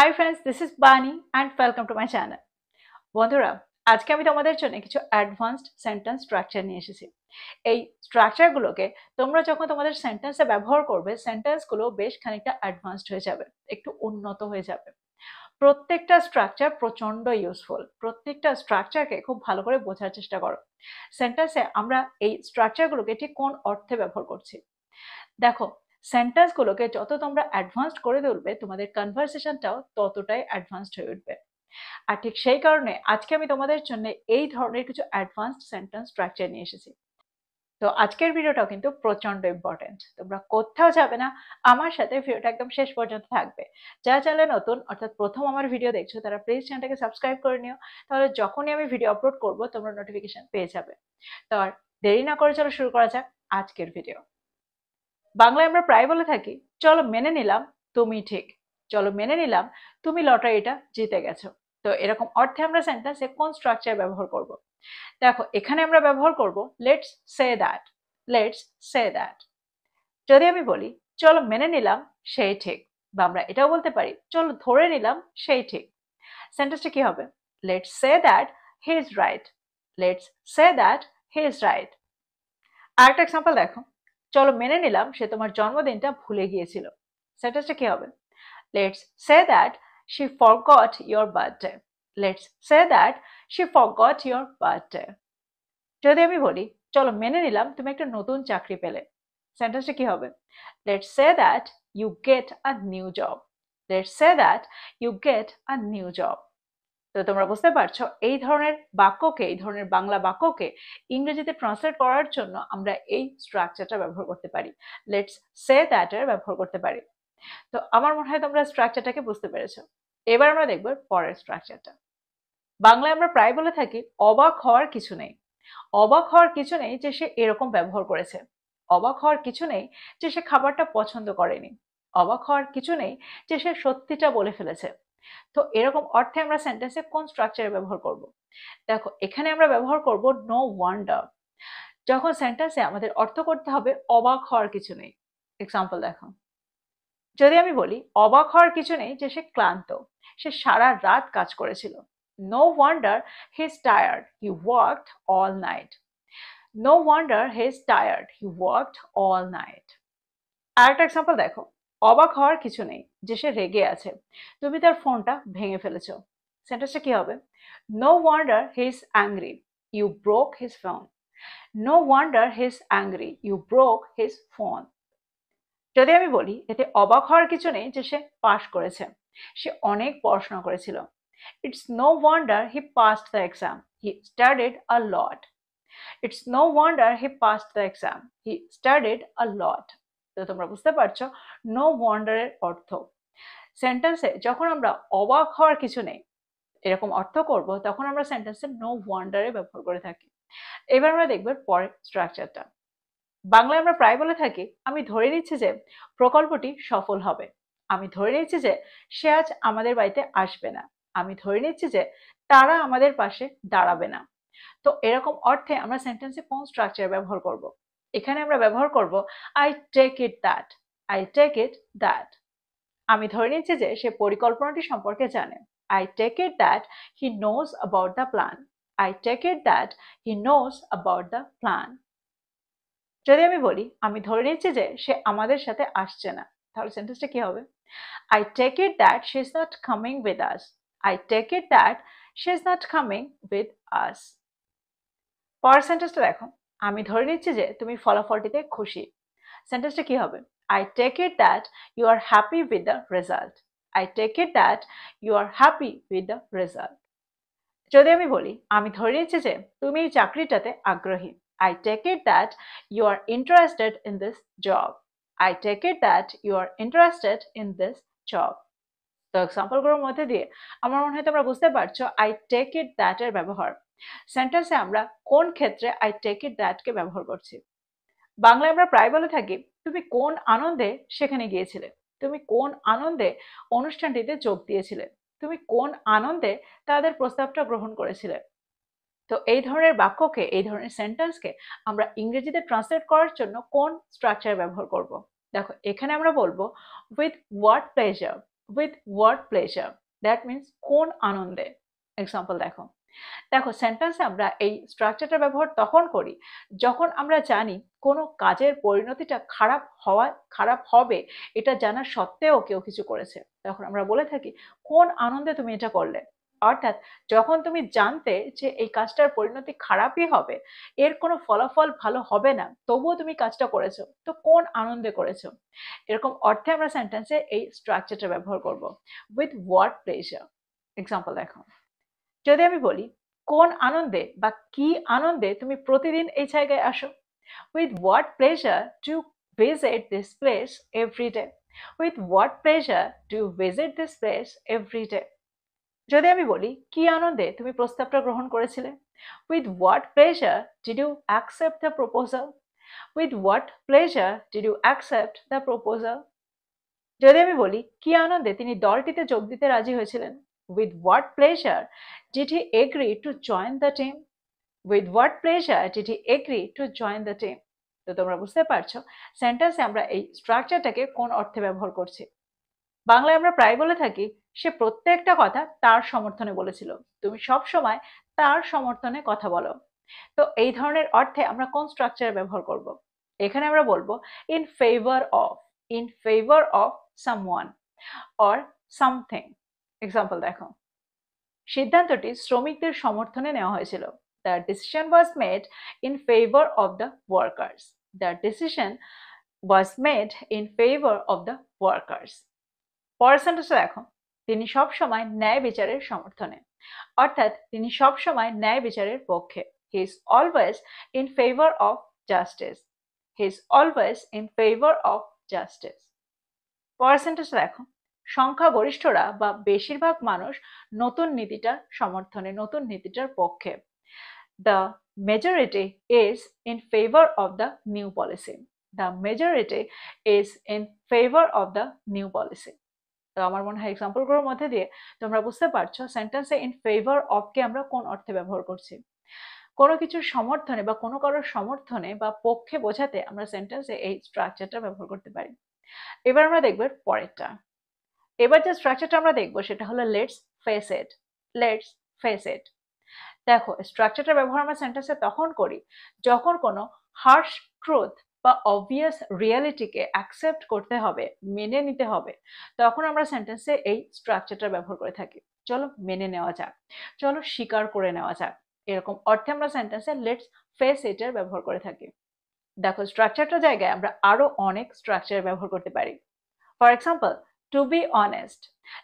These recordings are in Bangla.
হাই ফ্রেন্ডস, দিস ইজ বানি and welcome to my channel. বন্ধুরা, আজকে আমি তোমাদের জন্য কিছু অ্যাডভান্সড সেন্টেন্স স্ট্রাকচার নিয়ে এসেছি। এই স্ট্রাকচারগুলোকে তোমরা যখন তোমাদের সেন্টেন্সে ব্যবহার করবে, সেন্টেন্সগুলো বেশ খানিকটা অ্যাডভান্সড হয়ে যাবে, একটু উন্নত হয়ে যাবে। প্রত্যেকটা স্ট্রাকচার প্রচন্ড ইউজফুল। প্রত্যেকটা স্ট্রাকচারকে খুব ভালো করে বোঝার চেষ্টা করো। সেন্টেন্সে আমরা এই স্ট্রাকচারগুলোকে ঠিক কোন অর্থে ব্যবহার করছি। দেখো, সেন্টেন্সগুলোকে যত তোমরা অ্যাডভান্সড করে তুলবে, তোমাদের কনভারসেশনটাও ততটাই অ্যাডভান্সড হয়ে উঠবে। আর ঠিক সেই কারণে আজকে আমি তোমাদের জন্য এই ধরনের কিছু অ্যাডভান্সড সেন্টেন্স স্ট্রাকচার নিয়ে এসেছি। তো আজকের ভিডিওটাও কিন্তু প্রচন্ড ইম্পর্টেন্ট, তোমরা কোথাও যাবে না, আমার সাথে ভিডিওটা একদম শেষ পর্যন্ত থাকবে। যারা চ্যানেলে নতুন, অর্থাৎ প্রথম আমার ভিডিও দেখছো, তারা প্লিজ চ্যানেলটাকে সাবস্ক্রাইব করে নিও, তাহলে যখনই আমি ভিডিও আপলোড করব তোমরা নোটিফিকেশন পেয়ে যাবে। তো আর দেরি না করে চলো শুরু করা যাক আজকের ভিডিও। বাংলায় আমরা প্রায় বলে থাকি, চলো মেনে নিলাম তুমি ঠিক, চলো মেনে নিলাম তুমি লটারিটা জিতে গেছো। তো এরকম অর্থে আমরা সেন্টেন্সে কোন স্ট্রাকচার ব্যবহার করব? দেখো, এখানে আমরা ব্যবহার করব let's say that. Let's say that. যদি আমি বলি চলো মেনে নিলাম সেই ঠিক, বা আমরা এটাও বলতে পারি চলো ধরে নিলাম সেই ঠিক, সেন্টেন্সটা কি হবে? Let's say that he is right. Let's say that he is right. আরেকটা এক্সাম্পল দেখো, চলো মেনে নিলাম সে তোমার জন্মদিনটা ভুলে গিয়েছিল। সেন্টেন্সটা কি হবে? Let's say that she forgot your birthday. Let's say that she forgot your birthday. যদি আমি বলি চলো মেনে নিলাম তুমি একটা নতুন চাকরি পেলে, সেন্টেন্সটা কি হবে? Let's say that you get a new job. Let's say that you get a new job. তো তোমরা বুঝতে পারছো, এই ধরনের বাক্যকে, এই ধরনের বাংলা বাক্যকে ইংরেজিতে ট্রান্সলেট করার জন্য আমরা এই স্ট্রাকচারটা ব্যবহার করতে পারি, লেটস সে দ্যাট এর ব্যবহার করতে পারি। তো আমার মনে হয় তোমরা স্ট্রাকচারটাকে বুঝতে পেরেছো। এবার আমরা দেখব পরের স্ট্রাকচারটা। বাংলায় আমরা প্রায় বলে থাকি অবাক হওয়ার কিছু নেই। অবাক হওয়ার কিছু নেই যে সে এরকম ব্যবহার করেছে। অবাক হওয়ার কিছু নেই যে সে খাবারটা পছন্দ করেনি। অবাক হওয়ার কিছু নেই যে সে সত্যিটা বলে ফেলেছে। তো এরকম অর্থে আমরা সেন্টেন্সে কোন স্ট্রাকচার ব্যবহার করব? দেখো, এখানে আমরা ব্যবহার করব নো ওয়ান্ডার। যখন সেন্টেন্সে আমাদের অর্থ করতে হবে অবাক হওয়ার কিছু নেই। এক্সাম্পল দেখো, যদি আমি বলি অবাক হওয়ার কিছু নেই যে সে ক্লান্ত, সে সারা রাত কাজ করেছিল। No wonder he is tired, he worked all night. No wonder he is tired, he worked all night. আরেকটা এক্সাম্পল দেখো, অবাক হওয়ার কিছু নেই যে সে রেগে আছে, তুমি তার ফোনটা ভেঙে ফেলেছো। সেন্টেন্সটা কি হবে? No wonder he is angry, you broke his phone. No wonder he is angry, you broke his phone. যদি আমি বলি এতে অবাক হওয়ার কিছু নেই যে সে পাশ করেছে, সে অনেক পড়াশোনা করেছিল। It's no wonder he passed the exam, he studied a lot. It's no wonder he passed the exam, he studied a lot. তো তোমরা বুঝতে পারছো নো ওয়ান্ডারের অর্থ। সেন্টেন্সে যখন আমরা অবাক হওয়ার কিছু নেই এরকম অর্থ করব, তখন আমরা সেন্টেন্সে নো ওয়ান্ডারে ব্যবহার করে থাকি। এবার আমরা দেখব পরের স্ট্রাকচারটা। বাংলায় আমরা প্রায় বলে থাকি আমি ধরে নিচ্ছি যে প্রকল্পটি সফল হবে। আমি ধরে নিচ্ছি যে সে আজ আমাদের বাড়িতে আসবে না। আমি ধরে নিচ্ছি যে তারা আমাদের পাশে দাঁড়াবে না। তো এরকম অর্থে আমরা সেন্টেন্সে কোন স্ট্রাকচার ব্যবহার করব? এখানে আমরা ব্যবহার করব I take it that. I take it that. আমি ধরে নিচ্ছি যে সে পরিকল্পনাটি সম্পর্কে জানে। I take it that he knows about the plan. I take it that he knows about the plan. যদি আমি বলি আমি ধরে নিচ্ছি যে সে আমাদের সাথে আসছে না, তাহলে সেন্টেন্সটা কি হবে? I take it that she is not coming with us. I take it that she is not coming with us. পরের সেন্টেন্সটা দেখো, আমি ধরে নিচ্ছি যে তুমি ফলাফলটিতে খুশি। সেন্টেন্সটা কি হবে? I take it that you are happy with the result. I take it that you are happy with the result. যদি আমি বলি আমি ধরে নিচ্ছি যে তুমি এই চাকরিটাতে আগ্রহী। I take it that you are interested in this job. I take it that you are interested in this job. তো এক্সাম্পলগুলোর মধ্যে দিয়ে আমার মনে হয় তোমরা বুঝতে পারছো আই টেক ইট দ্যাট এর ব্যবহার। সেন্টেন্সে আমরা কোন ক্ষেত্রে আই টেক ইট দ্যাট কে ব্যবহার করছি? বাংলায় আমরা প্রায় বলে থাকি তুমি কোন আনন্দে সেখানে গিয়েছিলে। তুমি কোন আনন্দে অনুষ্ঠানটিতে যোগ দিয়েছিলে। তুমি কোন আনন্দে তাদের প্রস্তাবটা গ্রহণ করেছিলে। তো এই ধরনের বাক্যকে, এই ধরনের সেন্টেন্সকে আমরা ইংরেজিতে ট্রান্সলেট করার জন্য কোন স্ট্রাকচার ব্যবহার করব? দেখো, এখানে আমরা বলবো with what pleasure. with what pleasure, that means কোন আনন্দে। এক্সাম্পল দেখো, দেখো সেন্টেন্সে আমরা এই স্ট্রাকচারটা ব্যবহার তখন করি যখন আমরা জানি কোনো কাজের পরিণতিটা খারাপ হবে এটা জানা সত্ত্বেও কেউ কিছু করেছে, তখন আমরা বলে থাকি কোন আনন্দে তুমি এটা করলে। অর্থাৎ যখন তুমি জানতে যে এই কাজটার পরিণতি খারাপই হবে, এর কোনো ফলাফল ভালো হবে না, তবুও তুমি কাজটা করেছো, তো কোন আনন্দে করেছো, এরকম অর্থে আমরা সেন্টেন্সে এই স্ট্রাকচারটা ব্যবহার করব, উইথ হোয়াট প্লেজার। এক্সাম্পল দেখো, যদি আমি বলি কোন আনন্দে বা কি আনন্দে তুমি প্রতিদিন এই জায়গায় আসো, with what pleasure do you visit this place every day, with what pleasure do you visit this place every day। যদি আমি বলি কি আনন্দে তুমি প্রস্তাবটা গ্রহণ করেছিলে, with what pleasure did you accept the proposal, with what pleasure did you accept the proposal। যদি আমি বলি কি আনন্দে তিনি দলটিতে যোগ দিতে রাজি হয়েছিলেন, with what pleasure did he agree to join the team, with what pleasure did he agree to join the team। তো তোমরা বুঝতে পারছো সেন্টেন্সে আমরা এই স্ট্রাকচারটাকে কোন অর্থে ব্যবহার করছি। বাংলায় আমরা প্রায় বলে থাকি সে প্রত্যেকটা কথা তার সমর্থনে বলেছিল, তুমি সব সময় তার সমর্থনে কথা বলো। তো এই ধরনের অর্থে আমরা কোন স্ট্রাকচার ব্যবহার করব, এখানে আমরা বলবো in favor of someone or something। Example দেখো, সিদ্ধান্তটি শ্রমিকদের সমর্থনে নেওয়া হয়েছিল, the decision was made in favor of the workers, the decision was made in favor of the workers। পরের সেন্টেন্সে দেখো, তিনি সব সময় ন্যায় বিচারের সমর্থনে, অর্থাৎ তিনি সব সময় ন্যায় বিচারের পক্ষে, he is always in favor of justice, he is always in favor of justice। পরের সেন্টেন্সে দেখো, সংখ্যাগরিষ্ঠরা বা বেশিরভাগ মানুষ নতুন নীতিটার সমর্থনে, নতুন নীতিটার পক্ষে, the majority is in favor of the new policy, the majority is in favor of the new policy। তো আমার মনে হয় এক্সাম্পলগুলোর মধ্যে দিয়ে তোমরা বুঝতে পারছো সেন্টেন্সে ইন ফেভার অফ কে আমরা কোন অর্থে ব্যবহার করছি। কোনো কিছুর সমর্থনে বা কোনো কারোর সমর্থনে বা পক্ষে বোঝাতে আমরা সেন্টেন্সে এই স্ট্রাকচারটা ব্যবহার করতে পারি। এবার আমরা দেখব পরেরটা। এবার যে স্ট্রাকচারটা আমরা দেখবো সেটা হলো let's face it, let's face ইট। দেখো স্ট্রাকচারটা ব্যবহার আমরা সেন্টেন্সে তখন করি যখন কোনো হার্শ ট্রুথ বা অবভিয়াস রিয়ালিটিকে অ্যাকসেপ্ট করতে হবে, মেনে নিতে হবে, তখন আমরা সেন্টেন্সে এই স্ট্রাকচারটা ব্যবহার করে থাকি। চলো মেনে নেওয়া যাক, চলো স্বীকার করে নেওয়া যাক, এরকম অর্থে আমরা সেন্টেন্সে লেটস ফেস ইটের ব্যবহার করে থাকি। দেখো স্ট্রাকচারটা জায়গায় আমরা আরো অনেক স্ট্রাকচার ব্যবহার করতে পারি। For example, to be honest,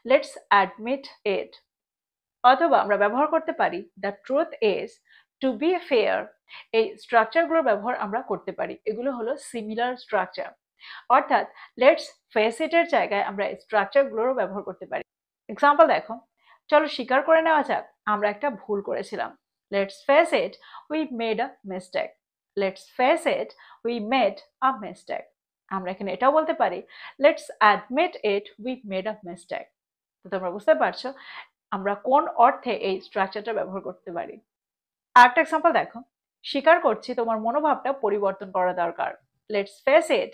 let's admit it. অথবা আমরা ব্যবহার করতে পারি the truth is, to be fair. এই স্ট্রাকচারগুলোর ব্যবহার আমরা করতে পারি, এগুলো হলো সিমিলার স্ট্রাকচার। অর্থাৎ লেটস ফেস ইটের জায়গায় আমরা এই স্ট্রাকচারগুলোরও ব্যবহার করতে পারি। এক্সাম্পল দেখো, চলো স্বীকার করে নেওয়া যাক আমরা একটা ভুল করেছিলাম, let's face it, we made a mistake, let's face it, we made a mistake. আমরা এখানে এটাও বলতে পারি let's admit it, we made a mistake. তো তোমরা বুঝতে পারছো আমরা কোন অর্থে এই স্ট্রাকচারটা ব্যবহার করতে পারি। আরেকটা এক্সাম্পল দেখো, স্বীকার করছি তোমার মনোভাবটা পরিবর্তন করা দরকার, let's face it,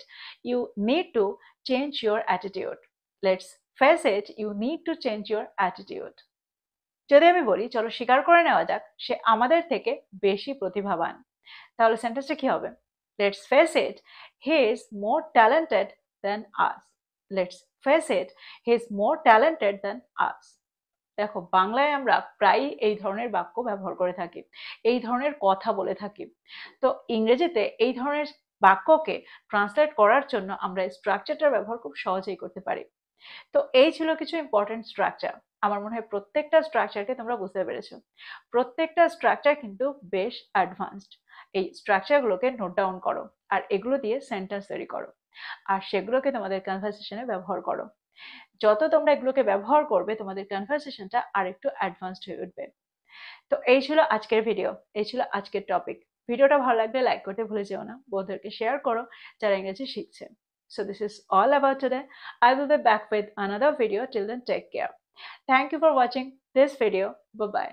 you need to change your attitude, let's face it, you need to change your attitude. যদি আমি বলি চলো স্বীকার করে নেওয়া যাক সে আমাদের থেকে বেশি প্রতিভাবান, তাহলে সেন্টেন্সটা কি হবে, let's face it, he is more talented than us, let's face it, he is more talented than us. দেখো বাংলায় আমরা প্রায়ই এই ধরনের বাক্য ব্যবহার করে থাকি, এই ধরনের কথা বলে থাকি। তো ইংরেজিতে এই ধরনের বাক্যকে ট্রান্সলেট করার জন্য আমরা স্ট্রাকচারটার ব্যবহার খুব সহজেই করতে পারি। তো এই ছিল কিছু ইম্পর্টেন্ট স্ট্রাকচার। আমার মনে হয় প্রত্যেকটা স্ট্রাকচারকে তোমরা বুঝতে পেরেছো। প্রত্যেকটা স্ট্রাকচার কিন্তু বেশ অ্যাডভান্সড। এই স্ট্রাকচারগুলোকে নোট ডাউন করো আর এগুলো দিয়ে সেন্টেন্স তৈরি করো আর সেগুলোকে তোমাদের কনভারসেশনে ব্যবহার করো। যত তোমরা এগুলোকে ব্যবহার করবে তোমাদের কনভারসেশনটা আরেকটু অ্যাডভান্সড হয়ে উঠবে। তো এই ছিল আজকের ভিডিও, এই ছিল আজকের টপিক। ভিডিওটা ভালো লাগলে লাইক করতে ভুলে যেও না, বন্ধুদেরকে শেয়ার করো যারা ইংরেজি শিখছে। So this is all about today. I will be back with another video. Till then, take care. Thank you for watching this video. Bye bye.